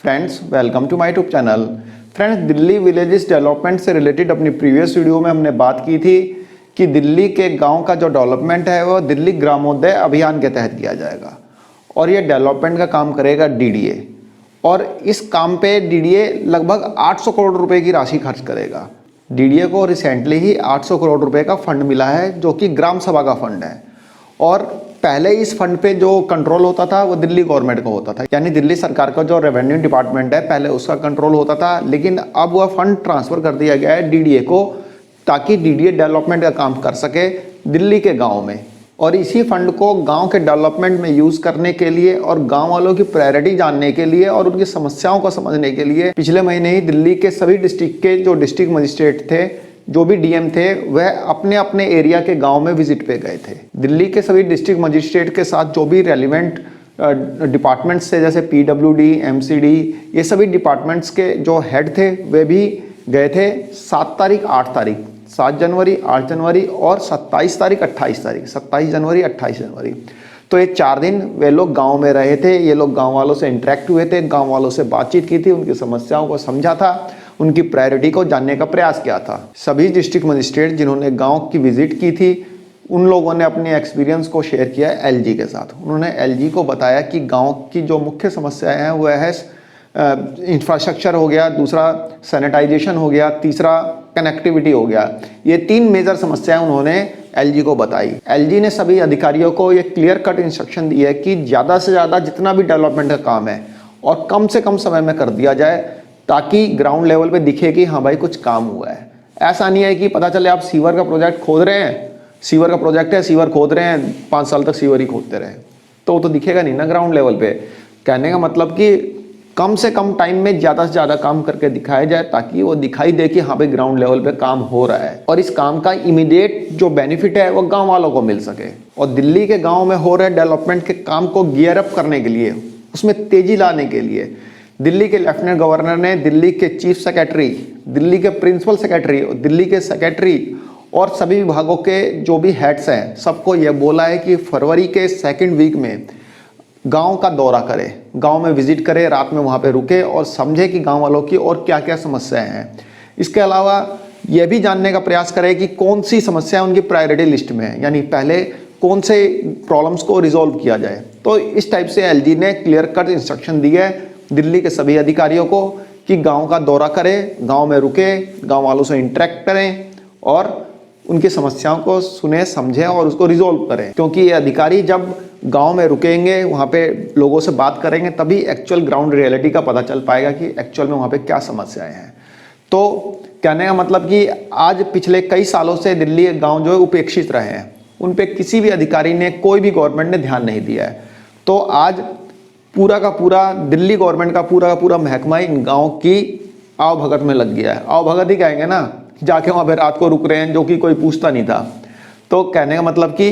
Friends, welcome to my YouTube channel. Friends, Delhi villages development से related अपनी previous video में हमने बात की थी कि दिल्ली के गांव का जो डेवलपमेंट है वो दिल्ली ग्रामोदय अभियान के तहत किया जाएगा और ये डेवलपमेंट का काम करेगा डीडीए। और इस काम पे डीडीए लगभग 800 करोड़ रुपए की राशि खर्च करेगा। डीडीए को रिसेंटली ही 800 करोड़ रुपए का फंड मिला है जो कि ग्राम सभा का फंड है। और पहले इस फंड पे जो कंट्रोल होता था वो दिल्ली गवर्नमेंट का होता था, यानी दिल्ली सरकार का जो रेवेन्यू डिपार्टमेंट है पहले उसका कंट्रोल होता था। लेकिन अब वह फंड ट्रांसफर कर दिया गया है डीडीए को, ताकि डीडीए डेवलपमेंट का काम कर सके दिल्ली के गाँव में। और इसी फंड को गांव के डेवलपमेंट में यूज़ करने के लिए और गांव वालों की प्रायोरिटी जानने के लिए और उनकी समस्याओं को समझने के लिए पिछले महीने ही दिल्ली के सभी डिस्ट्रिक्ट के जो डिस्ट्रिक्ट मजिस्ट्रेट थे, जो भी डीएम थे, वह अपने अपने एरिया के गांव में विजिट पे गए थे। दिल्ली के सभी डिस्ट्रिक्ट मजिस्ट्रेट के साथ जो भी रेलिवेंट डिपार्टमेंट्स थे, जैसे पीडब्ल्यूडी, एमसीडी, ये सभी डिपार्टमेंट्स के जो हेड थे वे भी गए थे 7 तारीख, 8 तारीख, 7 जनवरी, 8 जनवरी और 27 तारीख, 28 तारीख, 27 जनवरी, 28 जनवरी। तो ये 4 दिन वे लोग गांव में रहे थे। ये लोग गांव वालों से इंटरेक्ट हुए थे, गांव वालों से बातचीत की थी, उनकी समस्याओं को समझा था, उनकी प्रायोरिटी को जानने का प्रयास किया था। सभी डिस्ट्रिक्ट मजिस्ट्रेट जिन्होंने गांव की विजिट की थी उन लोगों ने अपने एक्सपीरियंस को शेयर किया एलजी के साथ। उन्होंने एलजी को बताया कि गाँव की जो मुख्य समस्याएँ हैं वह है इंफ्रास्ट्रक्चर हो गया, दूसरा सैनिटाइजेशन हो गया, तीसरा कनेक्टिविटी हो गया। ये 3 मेजर समस्याएं उन्होंने एलजी को बताई। एलजी ने सभी अधिकारियों को ये क्लियर कट इंस्ट्रक्शन दी है कि ज़्यादा से ज़्यादा जितना भी डेवलपमेंट का काम है और कम से कम समय में कर दिया जाए, ताकि ग्राउंड लेवल पे दिखे कि हाँ भाई कुछ काम हुआ है। ऐसा नहीं है कि पता चले आप सीवर का प्रोजेक्ट खोद रहे हैं, सीवर का प्रोजेक्ट है, सीवर खोद रहे हैं, 5 साल तक सीवर ही खोदते रहे, तो वो तो दिखेगा नहीं ना ग्राउंड लेवल पे। कहने का मतलब कि कम से कम टाइम में ज़्यादा से ज़्यादा काम करके दिखाया जाए, ताकि वो दिखाई दे कि हाँ भाई ग्राउंड लेवल पे काम हो रहा है और इस काम का इमीडिएट जो बेनिफिट है वो गांव वालों को मिल सके। और दिल्ली के गांव में हो रहे डेवलपमेंट के काम को गियर अप करने के लिए, उसमें तेजी लाने के लिए दिल्ली के लेफ्टिनेंट गवर्नर ने दिल्ली के चीफ सेक्रेटरी, दिल्ली के प्रिंसिपल सेक्रेटरी, दिल्ली के सेक्रेटरी और सभी विभागों के जो भी हेड्स हैं सबको यह बोला है कि फरवरी के 2nd वीक में गांव का दौरा करे, गांव में विजिट करे, रात में वहां पे रुके और समझे कि गांव वालों की और क्या क्या समस्याएं हैं। इसके अलावा यह भी जानने का प्रयास करे कि कौन सी समस्याएं उनकी प्रायोरिटी लिस्ट में है, यानी पहले कौन से प्रॉब्लम्स को रिजॉल्व किया जाए। तो इस टाइप से एलजी ने क्लियर कट इंस्ट्रक्शन दी है दिल्ली के सभी अधिकारियों को कि गाँव का दौरा करें, गाँव में रुके, गाँव वालों से इंटरेक्ट करें और उनकी समस्याओं को सुने, समझें और उसको रिजॉल्व करें। क्योंकि ये अधिकारी जब गांव में रुकेंगे, वहाँ पे लोगों से बात करेंगे, तभी एक्चुअल ग्राउंड रियलिटी का पता चल पाएगा कि एक्चुअल में वहाँ पे क्या समस्याएं हैं। तो कहने का मतलब कि आज पिछले कई सालों से दिल्ली के गाँव जो है उपेक्षित रहे हैं, उन पे किसी भी अधिकारी ने, कोई भी गवर्नमेंट ने ध्यान नहीं दिया है। तो आज पूरा का पूरा दिल्ली गवर्नमेंट का पूरा महकमा इन गाँव की आवभगत में लग गया है। आवभगत ही कहेंगे ना, जाके वहाँ पे रात को रुक रहे हैं, जो कि कोई पूछता नहीं था। तो कहने का मतलब कि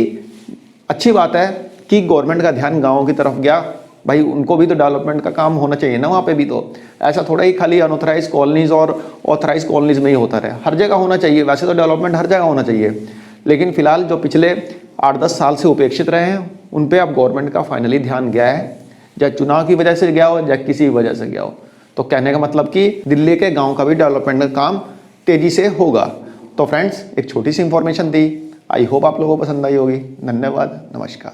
अच्छी बात है कि गवर्नमेंट का ध्यान गाँव की तरफ गया। भाई उनको भी तो डेवलपमेंट का काम होना चाहिए ना वहाँ पे भी। तो ऐसा थोड़ा ही खाली अनऑथराइज कॉलोनीज और ऑथराइज कॉलोनीज में ही होता रहे, हर जगह होना चाहिए। वैसे तो डेवलपमेंट हर जगह होना चाहिए, लेकिन फिलहाल जो पिछले 8-10 साल से उपेक्षित रहे हैं उन पर अब गवर्नमेंट का फाइनली ध्यान गया है, चाहे चुनाव की वजह से गया हो, चाहे किसी वजह से गया हो। तो कहने का मतलब कि दिल्ली के गाँव का भी डेवलपमेंट का काम तेजी से होगा। तो फ्रेंड्स, एक छोटी सी इंफॉर्मेशन थी, आई होप आप लोगों को पसंद आई होगी। धन्यवाद, नमस्कार।